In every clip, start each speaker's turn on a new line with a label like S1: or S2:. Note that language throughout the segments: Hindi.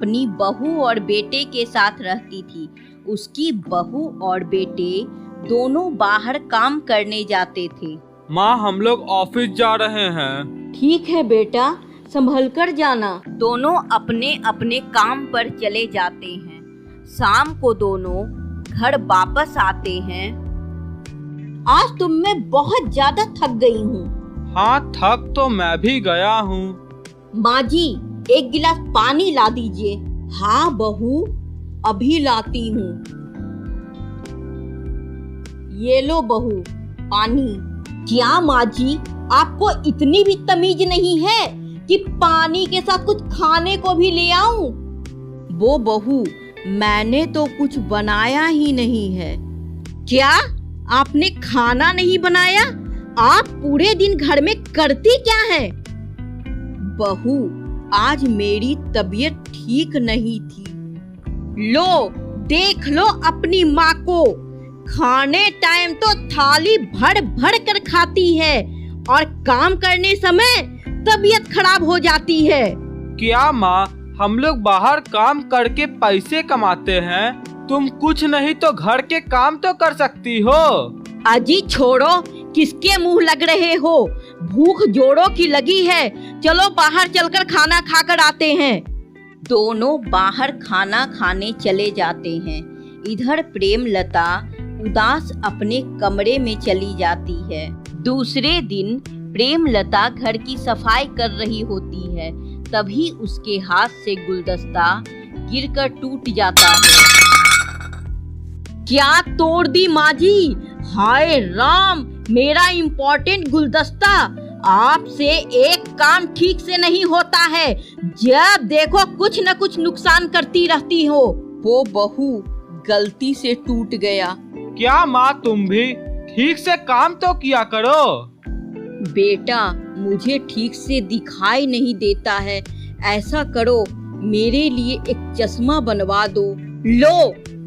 S1: अपनी बहू और बेटे के साथ रहती थी। उसकी बहू और बेटे दोनों बाहर काम करने जाते थे।
S2: माँ, हम लोग ऑफिस जा रहे हैं।
S1: ठीक है बेटा, संभल कर जाना। दोनों अपने अपने काम पर चले जाते हैं। शाम को दोनों घर वापस आते हैं। आज तुम मैं बहुत ज्यादा थक गई हूँ।
S2: हाँ, थक तो मैं भी गया हूँ।
S1: माँ जी, एक गिलास पानी ला दीजिए। हाँ बहू, अभी लाती हूँ। ये लो बहू, पानी। क्या माँ जी, आपको इतनी भी तमीज नहीं है कि पानी के साथ कुछ खाने को भी ले आऊं? वो बहू, मैंने तो कुछ बनाया ही नहीं है। क्या आपने खाना नहीं बनाया? आप पूरे दिन घर में करती क्या है? बहू, आज मेरी तबीयत ठीक नहीं थी। लो, देख लो अपनी माँ को। खाने टाइम तो थाली भर भर कर खाती है और काम करने समय तबीयत खराब हो जाती है।
S2: क्या माँ, हम लोग बाहर काम करके पैसे कमाते हैं। तुम कुछ नहीं तो घर के काम तो कर सकती हो।
S1: अजी छोड़ो, किसके मुंह लग रहे हो? भूख जोड़ों की लगी है। चलो बाहर चलकर खाना खाकर आते हैं। दोनों बाहर खाना खाने चले जाते हैं। इधर प्रेमलता उदास अपने कमरे में चली जाती है। दूसरे दिन प्रेमलता घर की सफाई कर रही होती है। तभी उसके हाथ से गुलदस्ता गिरकर टूट जाता है। क्या तोड़ दी माँ जी? हाय राम, मेरा इम्पोर्टेंट गुलदस्ता। आपसे एक काम ठीक से नहीं होता है। जब देखो कुछ न कुछ नुकसान करती रहती हो। वो बहू, गलती से टूट गया।
S2: क्या माँ, तुम भी ठीक से काम तो किया करो।
S1: बेटा, मुझे ठीक से दिखाई नहीं देता है। ऐसा करो, मेरे लिए एक चश्मा बनवा दो। लो,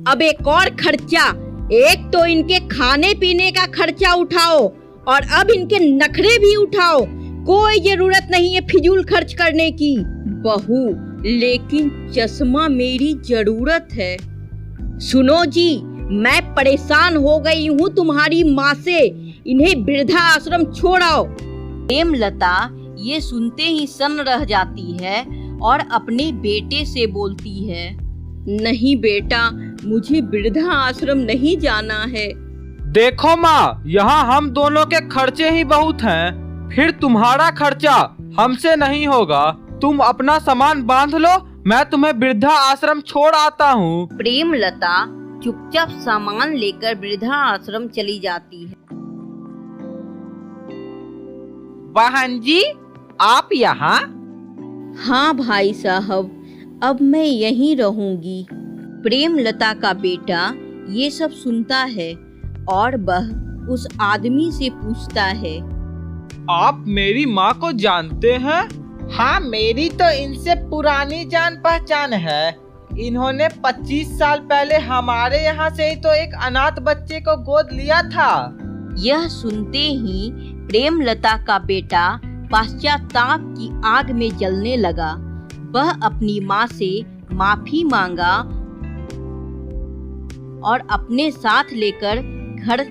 S1: अब एक और खर्चा। एक तो इनके खाने पीने का खर्चा उठाओ और अब इनके नखरे भी उठाओ। कोई जरूरत नहीं है फिजूल खर्च करने की। बहू, लेकिन चश्मा मेरी जरूरत है। सुनो जी, मैं परेशान हो गई हूँ तुम्हारी माँ से। इन्हें वृद्धा आश्रम छोड़ाओ। प्रेमलता ये सुनते ही सन्न रह जाती है और अपने बेटे से बोलती है, नहीं बेटा, मुझे वृद्धा आश्रम नहीं जाना है।
S2: देखो माँ, यहाँ हम दोनों के खर्चे ही बहुत हैं। फिर तुम्हारा खर्चा हमसे नहीं होगा। तुम अपना सामान बांध लो, मैं तुम्हें वृद्धा आश्रम छोड़ आता हूँ।
S1: प्रेमलता चुपचाप सामान लेकर वृद्धा आश्रम चली जाती है।
S2: बहन जी, आप यहाँ?
S1: हाँ भाई साहब, अब मैं यहीं रहूंगी। प्रेमलता का बेटा ये सब सुनता है और वह उस आदमी से पूछता है,
S2: आप मेरी माँ को जानते हैं?
S3: हाँ, मेरी तो इनसे पुरानी जान पहचान है। इन्होंने 25 साल पहले हमारे यहाँ से ही तो एक अनाथ बच्चे को गोद लिया था।
S1: यह सुनते ही प्रेमलता का बेटा पश्चाताप की आग में जलने लगा। वह अपनी माँ से माफी मांगा और अपने साथ लेकर घर